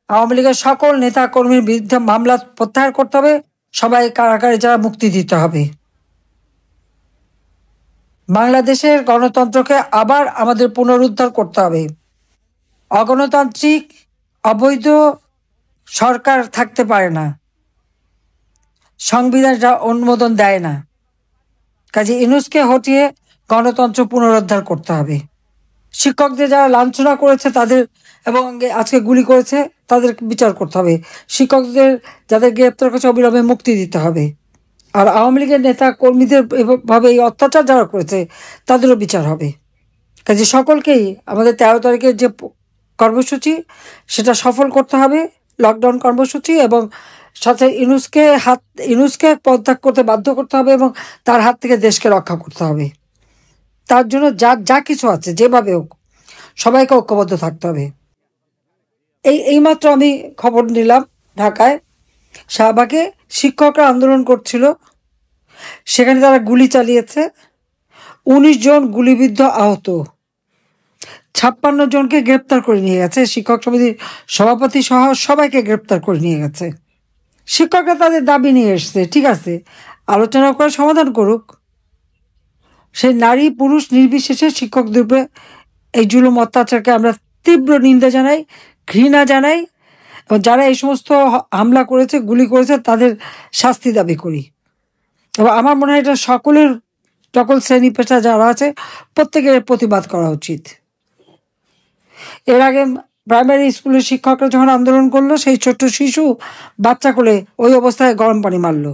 আওয়ামী লীগের সকল নেতা কর্মীর বিরুদ্ধে মামলা প্রত্যাহার করতে হবে, সবাই কারাগারে যারা মুক্তি দিতে হবে। বাংলাদেশের গণতন্ত্রকে আবার আমাদের পুনরুদ্ধার করতে হবে। অগণতান্ত্রিক অবৈধ সরকার থাকতে পারে না, সংবিধান যা অনুমোদন দেয় না। কাজে ইউনূসকে হটিয়ে গণতন্ত্র পুনরুদ্ধার করতে হবে। শিক্ষকদের যারা লাঞ্ছনা করেছে তাদের এবং আজকে গুলি করেছে তাদের বিচার করতে হবে। শিক্ষকদের যাদের গ্রেপ্তার করেছে অবিলম্বে মুক্তি দিতে হবে। আর আওয়ামী লীগের নেতা কর্মীদের এভাবে এই অত্যাচার যারা করেছে তাদেরও বিচার হবে। কাজে সকলকেই আমাদের 13 তারিখের যে কর্মসূচি সেটা সফল করতে হবে, লকডাউন কর্মসূচি, এবং সাথে ইউনূসকে পদত্যাগ করতে বাধ্য করতে হবে এবং তার হাত থেকে দেশকে রক্ষা করতে হবে। তার জন্য যা কিছু আছে যেভাবে হোক সবাইকে ঐক্যবদ্ধ থাকতে হবে। এইমাত্র আমি খবর নিলাম ঢাকায় শাহবাগে শিক্ষকরা আন্দোলন করছিল, সেখানে তারা গুলি চালিয়েছে, 19 জন গুলিবিদ্ধ আহত, 56 জনকে গ্রেপ্তার করে নিয়ে গেছে। শিক্ষক সমিতির সভাপতি সহ সবাইকে গ্রেপ্তার করে নিয়ে গেছে। শিক্ষকরা তাদের দাবি নিয়ে এসছে, ঠিক আছে, আলোচনা করে সমাধান করুক। সেই নারী পুরুষ নির্বিশেষে শিক্ষকদের উপরে এই জুলুম অত্যাচারকে আমরা তীব্র নিন্দা জানাই, ঘৃণা জানাই, এবং যারা এই সমস্ত হামলা করেছে, গুলি করেছে, তাদের শাস্তি দাবি করি। এবং আমার মনে হয় এটা সকল শ্রেণী পেশা যারা আছে প্রত্যেকের প্রতিবাদ করা উচিত। এর আগে প্রাইমারি স্কুলের শিক্ষকরা যখন আন্দোলন করলো, সেই ছোট্ট শিশু বাচ্চা কোলে ওই অবস্থায় গরম পানি মারলো।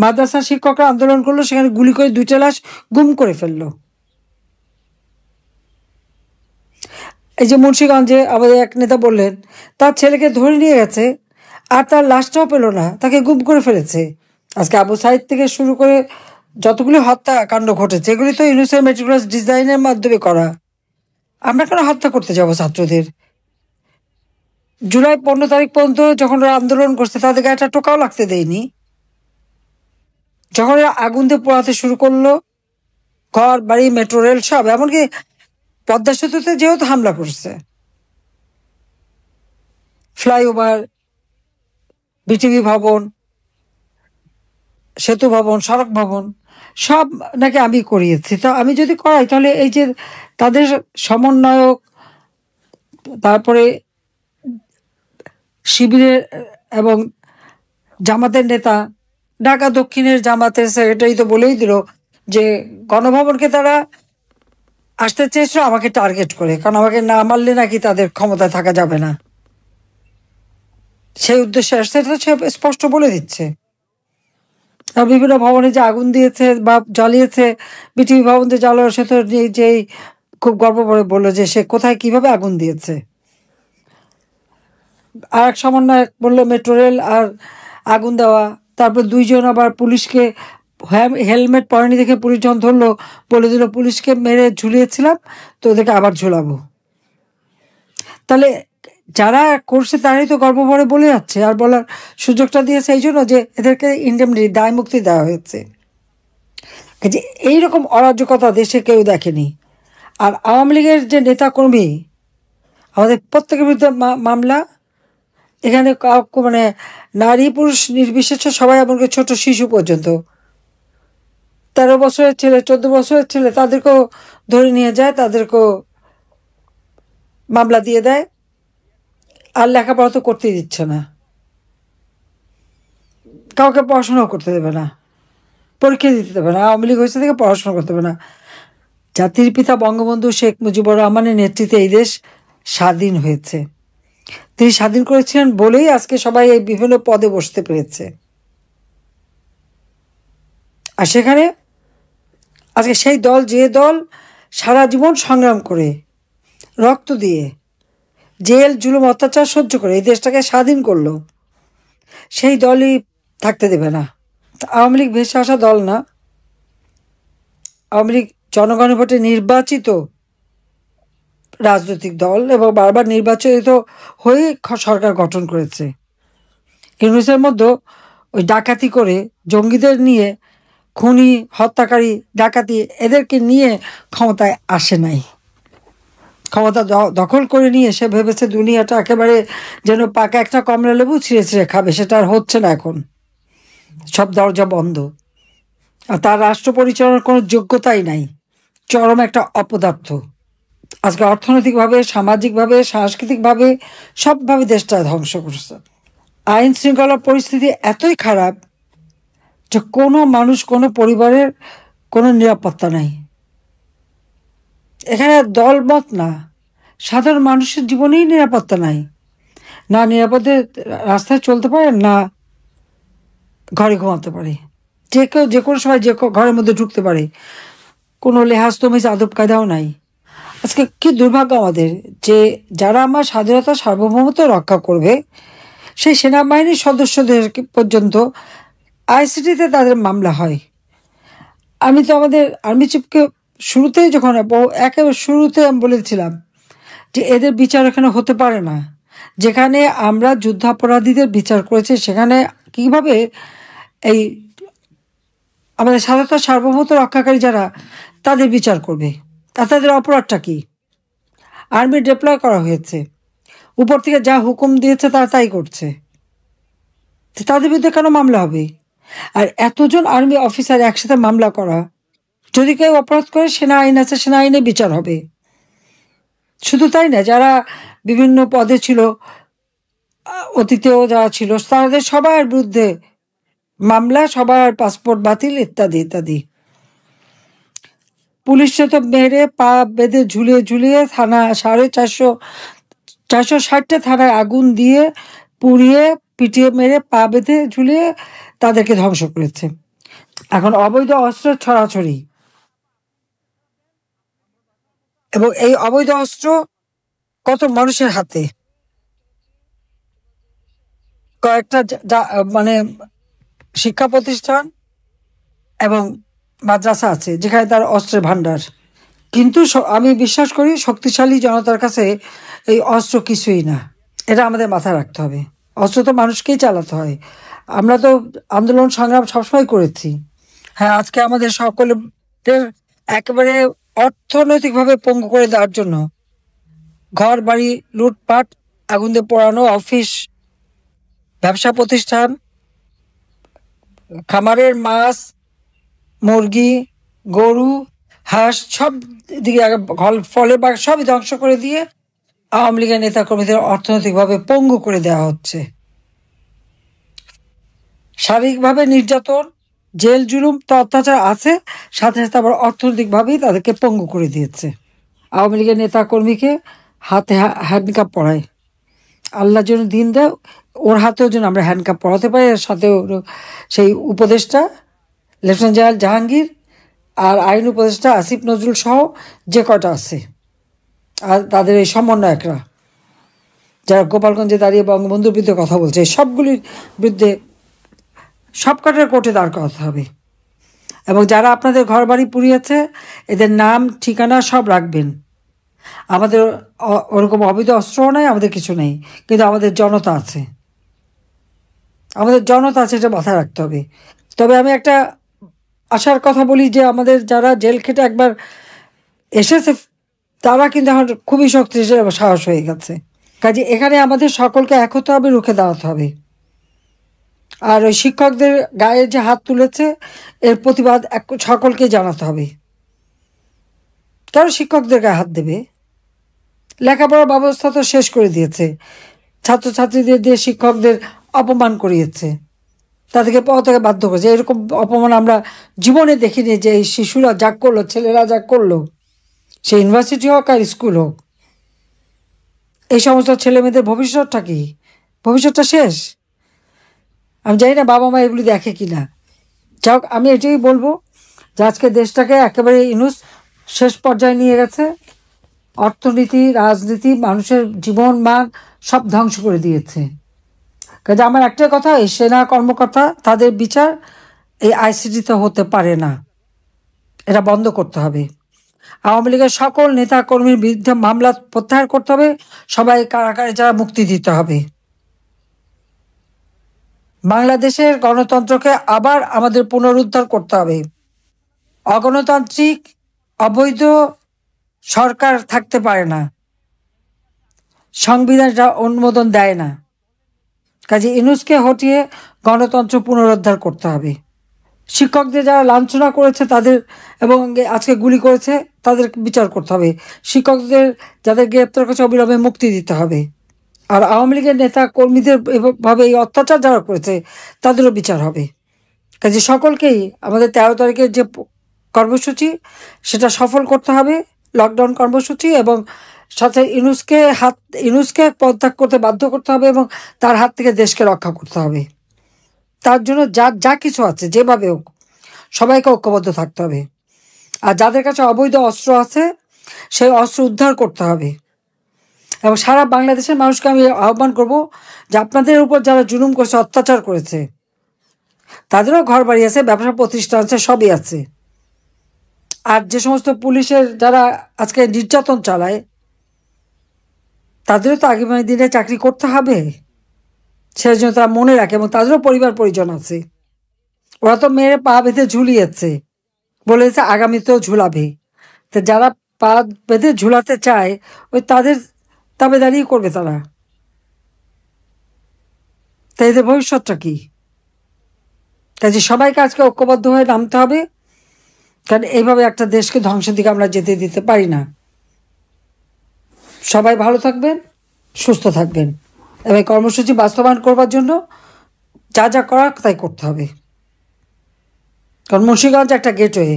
মাদ্রাসার শিক্ষকরা আন্দোলন করলো, সেখানে গুলি করে 2টা লাশ গুম করে ফেললো। এই যে মুন্সিগঞ্জে আমাদের এক নেতা বললেন তার ছেলেকে ধরে নিয়ে গেছে আর তার লাশটাও পেল না, তাকে গুম করে ফেলেছে। আজকে আবু সাইদ থেকে শুরু করে যতগুলি হত্যাকাণ্ড ঘটেছে এগুলি তো ইউনূসের মেটিকুলাস ডিজাইনের মাধ্যমে করা। আমরা কেন হত্যা করতে যাব ছাত্রদের? জুলাই 15 তারিখ পর্যন্ত যখন ওরা আন্দোলন করছে তাদের গায়ে একটা টোকাও লাগতে দেয়নি। যখন ওরা আগুন দিয়ে পোড়াতে শুরু করলো ঘর বাড়ি মেট্রো রেল সব, এমনকি পদ্মা সেতুতে যেহেতু হামলা করছে, ফ্লাইওভার, বিটিভি ভবন, সেতু ভবন, সড়ক ভবন সব নাকি আমি করিয়েছি। তো আমি যদি করাই তাহলে এই যে তাদের সমন্বয়ক, তারপরে শিবিরের এবং জামাতের নেতা, ঢাকা দক্ষিণের জামাতের সেক্রেটারি তো বলেই দিল যে গণভবনকে তারা আসতে চেয়েছিল আমাকে টার্গেট করে, কারণ আমাকে না মারলে নাকি তাদের ক্ষমতায় থাকা যাবে না। সেই উদ্দেশ্যে আসছে, এটা সে স্পষ্ট বলে দিচ্ছে। আর বিভিন্ন ভবনে যে আগুন দিয়েছে বা জ্বালিয়েছে, বিটিভি ভবন যে জ্বালানো, সে তো নিজেই খুব গর্ব করে বললো যে সে কোথায় কিভাবে আগুন দিয়েছে। আর এক সমন্বয়ক বললো মেট্রো রেল আর আগুন দেওয়া। তারপর 2 জন আবার পুলিশকে হেলমেট পরেনি দেখে পুলিশ যখন ধরলো বলে দিল পুলিশকে মেরে ঝুলিয়েছিলাম তো ওদেরকে আবার ঝুলাবো। তাহলে যারা করছে তারাই তো গর্ব ভরে বলে যাচ্ছে, আর বলার সুযোগটা দিয়েছে এই জন্য যে এদেরকে ইন্ডেমনিটি, দায় মুক্তি দেওয়া হয়েছে। যে এইরকম অরাজকতা দেশে কেউ দেখেনি। আর আওয়ামী লীগের যে নেতাকর্মী, আমাদের প্রত্যেকের বিরুদ্ধে মামলা, এখানে মানে নারী পুরুষ নির্বিশেষে সবাই, এমনকি ছোট শিশু পর্যন্ত, 13 বছরের ছেলে, 14 বছরের ছেলে, তাদেরকেও ধরে নিয়ে যায়, তাদেরকেও মামলা দিয়ে দেয়। আর লেখাপড়া তো করতেই দিচ্ছে না, কাউকে পড়াশোনাও করতে দেবে না, পরীক্ষা দিতে দেবে না। আওয়ামী লীগ হয়েছে থেকে পড়াশোনা করতে দেবে না। জাতির পিতা বঙ্গবন্ধু শেখ মুজিবুর রহমানের নেতৃত্বে এই দেশ স্বাধীন হয়েছে। তিনি স্বাধীন করেছিলেন বলেই আজকে সবাই এই বিভিন্ন পদে বসতে পেরেছে। আর সেখানে আজকে সেই দল, যে দল সারা জীবন সংগ্রাম করে, রক্ত দিয়ে, জেল জুলুম অত্যাচার সহ্য করে এই দেশটাকে স্বাধীন করলো, সেই দলই থাকতে দেবে না। আওয়ামী লীগ ভেসে আসা দল না, আওয়ামী লীগ জনগণের ভোটে নির্বাচিত রাজনৈতিক দল এবং বারবার নির্বাচিত হয়ে সরকার গঠন করেছে। ইউনূসের মধ্যে ওই ডাকাতি করে জঙ্গিদের নিয়ে, খুনি, হত্যাকারী, ডাকাতি, এদেরকে নিয়ে ক্ষমতায় আসে নাই। ক্ষমতা দখল করে নিয়ে সে ভেবেছে দুনিয়াটা একেবারে যেন পাকা একটা কমলা লেবু ছিঁড়ে ছিঁড়ে খাবে, সেটা আর হচ্ছে না এখন। সব দরজা বন্ধ। আর তার রাষ্ট্র পরিচালনার কোনো যোগ্যতাই নাই, চরম একটা অপদার্থ। আজকে অর্থনৈতিকভাবে, সামাজিকভাবে, সাংস্কৃতিকভাবে সবভাবে দেশটা ধ্বংস করছে। আইন শৃঙ্খলা পরিস্থিতি এতই খারাপ যে কোনো মানুষ, কোনো পরিবারের কোনো নিরাপত্তা নাই। এখানে দলমত না, সাধারণ মানুষের জীবনেই নিরাপত্তা নাই। না নিরাপদে রাস্তায় চলতে পারে, না ঘরে ঘুমাতে পারে। যে কেউ যে কোনো সময় ঘরের মধ্যে ঢুকতে পারে, কোনো লেহাজ তমিজ আদব কায়দাও নাই। আজকে কি দুর্ভাগ্য আমাদের যে যারা আমার স্বাধীনতা সার্বভৌমত্ব রক্ষা করবে সেই সেনাবাহিনীর সদস্যদের পর্যন্ত আইসিটিতে তাদের মামলা হয়। আমি তো আমাদের আর্মি চিফকে শুরুতেই যখন একেবারে শুরুতে আমি বলেছিলাম যে এদের বিচার এখানে হতে পারে না। যেখানে আমরা যুদ্ধাপরাধীদের বিচার করেছি সেখানে কিভাবে এই আমাদের স্বাধীনতা সার্বভৌমত্ব রক্ষাকারী যারা তাদের বিচার করবে? আর তাদের অপরাধটা কি? আর্মি ডিপ্লয় করা হয়েছে, উপর থেকে যা হুকুম দিয়েছে তারা তাই করছে, তাদের বিরুদ্ধে কেন মামলা হবে? আর এতজন আর্মি অফিসার একসাথে মামলা করা, যদি কেউ অপরাধ করে সেনা আইন আছে, সেনা আইনে বিচার হবে। শুধু তাই না, যারা বিভিন্ন পদে ছিল, অতীতেও যারা ছিল, তাদের সবার বিরুদ্ধে মামলা, সবার পাসপোর্ট বাতিল, ইত্যাদি ইত্যাদি। পুলিশে তো মেরে পা বেঁধে ঝুলিয়ে ঝুলিয়ে থানা 460টা থানায় আগুন দিয়ে পুড়িয়ে পিটিয়ে মেরে পা বেঁধে ঝুলিয়ে তাদেরকে ধ্বংস করেছে। এখন অবৈধ অস্ত্র ছড়াছড়ি, এবং এই অবৈধ অস্ত্র কত মানুষের হাতে। কয়েকটা মানে শিক্ষা প্রতিষ্ঠান এবং মাদ্রাসা আছে যেখানে তার অস্ত্রের ভাণ্ডার। কিন্তু আমি বিশ্বাস করি শক্তিশালী জনতার কাছে এই অস্ত্র কিছুই না। এটা আমাদের মাথায় রাখতে হবে। অস্ত্র তো মানুষকেই চালাতে হয়। আমরা তো আন্দোলন সংগ্রাম সবসময় করেছি। হ্যাঁ, আজকে আমাদের সকলের একেবারে অর্থনৈতিকভাবে পঙ্গু করে দেওয়ার জন্য ঘর বাড়ি লুটপাট, আগুন দিয়ে পোড়ানো, অফিস, ব্যবসা প্রতিষ্ঠান, খামারের মাছ, মুরগি, গরু, হাঁস সব দিকে ফলে বা সবই ধ্বংস করে দিয়ে আওয়ামী লীগের নেতাকর্মীদের অর্থনৈতিকভাবে পঙ্গু করে দেওয়া হচ্ছে। শারীরিকভাবে নির্যাতন, জেল জুলুম তো অত্যাচার আছে, সাথে সাথে আবার অর্থনৈতিকভাবেই তাদেরকে পঙ্গু করে দিয়েছে। আওয়ামী লীগের নেতাকর্মীকে হাতে হ্যান্ডকাপ পরায়, আল্লাহ যেন দিন দেয় ওর হাতেও যেন আমরা হ্যান্ডকাপ পরাতে পারি। এর সাথে সেই উপদেষ্টা লেফটেন্যান্ট জেনারেল জাহাঙ্গীর আর আইন উপদেষ্টা আসিফ নজরুল সহ যে কটা আছে, আর তাদের এই সমন্বয়করা যারা গোপালগঞ্জে দাঁড়িয়ে বঙ্গবন্ধুর বিরুদ্ধে কথা বলছে, এই সবগুলির বিরুদ্ধে সব কটার কোর্টে দাঁড় করাতে হবে। এবং যারা আপনাদের ঘর বাড়ি পুড়িয়েছে এদের নাম ঠিকানা সব রাখবেন। আমাদের ওরকম অবৈধ অস্ত্রও নাই, আমাদের কিছু নেই, কিন্তু আমাদের জনতা আছে, আমাদের জনতা আছে, এটা মাথায় রাখতে হবে। তবে আমি একটা আশার কথা বলি যে আমাদের যারা জেল খেটে একবার এসেছে তারা কিন্তু এখন খুবই শক্তিশালী এবং সাহস হয়ে গেছে। কাজে এখানে আমাদের সকলকে এক হতে হবে, রুখে দাঁড়াতে হবে। আর ওই শিক্ষকদের গায়ে যে হাত তুলেছে এর প্রতিবাদ সকলকে জানাতে হবে। কেন শিক্ষকদের গায়ে হাত দেবে? লেখাপড়ার ব্যবস্থা তো শেষ করে দিয়েছে, ছাত্রছাত্রীদের দিয়ে শিক্ষকদের অপমান করিয়েছে, তাদেরকে পড়াতে বাধ্য করেছে। এরকম অপমান আমরা জীবনে দেখিনি যে এই শিশুরা যা করলো, ছেলেরা যা করলো, সে ইউনিভার্সিটি হোক আর স্কুল হোক। এই সমস্ত ছেলে মেয়েদের ভবিষ্যৎটা কি? ভবিষ্যৎটা শেষ। আমি জানি না বাবা মা এগুলি দেখে কি না। যাই হোক, আমি এটাই বলবো যে আজকে দেশটাকে একেবারে ইনুস শেষ পর্যায়ে নিয়ে গেছে। অর্থনীতি, রাজনীতি, মানুষের জীবন মান সব ধ্বংস করে দিয়েছে। কাজে আমার একটাই কথা, এই সেনা কর্মকর্তা তাদের বিচার এই আইসিটিতে হতে পারে না, এটা বন্ধ করতে হবে। আওয়ামী লীগের সকল নেতা কর্মীর বিরুদ্ধে মামলা প্রত্যাহার করতে হবে, সবাই কারাগারে যারা মুক্তি দিতে হবে। বাংলাদেশের গণতন্ত্রকে আবার আমাদের পুনরুদ্ধার করতে হবে। অগণতান্ত্রিক অবৈধ সরকার থাকতে পারে না। সংবিধান এটা অনুমোদন দেয় না। কাজে ইউনূসকে হটিয়ে গণতন্ত্র পুনরুদ্ধার করতে হবে। শিক্ষকদের যারা লাঞ্ছনা করেছে তাদের এবং আজকে গুলি করেছে তাদের বিচার করতে হবে। শিক্ষকদের যাদের গ্রেপ্তার করেছে অবিলম্বে মুক্তি দিতে হবে। আর আওয়ামী লীগের নেতা কর্মীদের এভাবে এই অত্যাচার যারা করেছে তাদেরও বিচার হবে। কাজে সকলকেই আমাদের 13 তারিখের যে কর্মসূচি সেটা সফল করতে হবে, লকডাউন কর্মসূচি, এবং সাথে ইউনূসকে পদত্যাগ করতে বাধ্য করতে হবে এবং তার হাত থেকে দেশকে রক্ষা করতে হবে। তার জন্য যা কিছু আছে যেভাবে হোক সবাইকে ঐক্যবদ্ধ থাকতে হবে। আর যাদের কাছে অবৈধ অস্ত্র আছে সেই অস্ত্র উদ্ধার করতে হবে। এবং সারা বাংলাদেশের মানুষকে আমি আহ্বান করব যে আপনাদের উপর যারা জুলুম করেছে, অত্যাচার করেছে, তাদেরও ঘর বাড়ি আছে, ব্যবসা প্রতিষ্ঠান আছে, সবই আছে। আর যে সমস্ত পুলিশের যারা আজকে নির্যাতন চালায় তাদেরও তো আগামী দিনে চাকরি করতে হবে, সেই জন্য তারা মনে রাখে, এবং তাদেরও পরিবার পরিজন আছে। ওরা তো মেরে পা বেঁধে ঝুলিয়েছে, বলেছে আগামীতেও ঝুলাবে। তো যারা পা বেঁধে ঝুলাতে চায় ওই তাদের দাবিদারি করবে তারা। তাই এদের ভবিষ্যৎটা কি? কাজে সবাইকে আজকে ঐক্যবদ্ধ হয়ে নামতে হবে, কারণ এইভাবে একটা দেশকে ধ্বংসের দিকে আমরা যেতে দিতে পারি না। সবাই ভালো থাকবেন, সুস্থ থাকবেন, এবং কর্মসূচি বাস্তবায়ন করবার জন্য যা যা করার তাই করতে হবে। কারণ মুন্সিগঞ্জ একটা গেটওয়ে,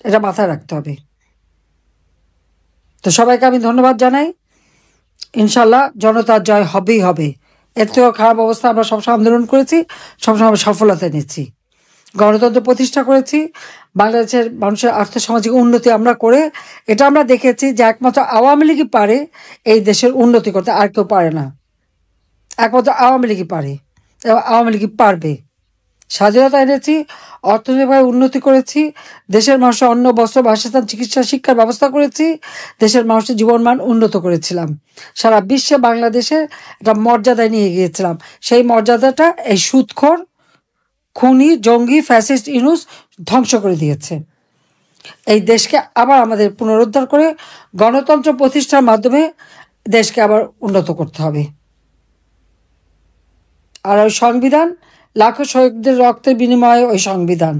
এটা মাথায় রাখতে হবে। তো সবাইকে আমি ধন্যবাদ জানাই। ইনশাল্লাহ জনতার জয় হবেই হবে। এর থেকেও খারাপ অবস্থা আমরা সবসময় আন্দোলন করেছি, সবসময় সফলতা নিচ্ছি, গণতন্ত্র প্রতিষ্ঠা করেছি, বাংলাদেশের মানুষের আর্থসামাজিক উন্নতি আমরা করে এটা আমরা দেখেছি যে একমাত্র আওয়ামী লীগই পারে এই দেশের উন্নতি করতে, আর কেউ পারে না। একমাত্র আওয়ামী লীগই পারে এবং আওয়ামী লীগই পারবে। স্বাধীনতা এনেছি, অর্থনৈতিকভাবে উন্নতি করেছি, দেশের মানুষের অন্ন, বস্ত্র, বাসস্থান, চিকিৎসা, শিক্ষার ব্যবস্থা করেছি, দেশের মানুষের জীবনমান উন্নত করেছিলাম, সারা বিশ্বে বাংলাদেশের একটা মর্যাদায় নিয়ে গিয়েছিলাম। সেই মর্যাদাটা এই সুদখোর, খুনি, জঙ্গি, ফ্যাসিস্ট ইউনূস ধ্বংস করে দিয়েছে। এই দেশকে আবার আমাদের পুনরুদ্ধার করে গণতন্ত্র প্রতিষ্ঠার মাধ্যমে দেশকে আবার উন্নত করতে হবে। আর ওই সংবিধান লাখো শহীদদের রক্তের বিনিময়ে ওই সংবিধান,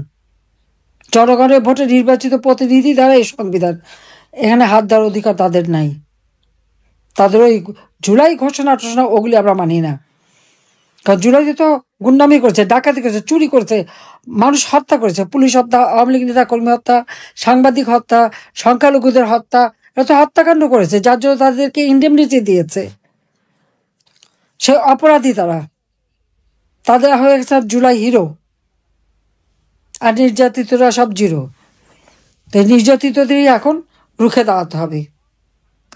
জনগণের ভোটে নির্বাচিত প্রতিনিধি দ্বারা এই সংবিধান, এখানে হাত দেওয়ার অধিকার তাদের নাই। তাদের ওই জুলাই ঘোষণা টোষণা ওগুলি আমরা মানি না। কারণ জুলাইতে তো গুন্ডামি করেছে, ডাকাতি করেছে, চুরি করেছে, মানুষ হত্যা করেছে, পুলিশ হত্যা, আওয়ামী লীগ নেতা কর্মী হত্যা, সাংবাদিক হত্যা, সংখ্যালঘুদের হত্যা, এত হত্যাকাণ্ড করেছে যার জন্য তাদেরকে ইন্ডেমনিটি দিয়েছে। সে অপরাধী তারা, তাদের হয়ে গেছে জুলাই হিরো, আর নির্যাতিতরা সব জিরো। তো নির্যাতিতদেরই এখন রুখে দাঁড়াতে হবে,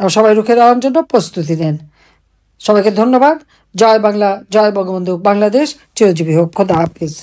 আর সবাই রুখে দেওয়ার জন্য প্রস্তুতি নেন। সবাইকে ধন্যবাদ। জয় বাংলা, জয় বঙ্গবন্ধু, বাংলাদেশ চিরজীবী হোক। খোদা হাফিজ।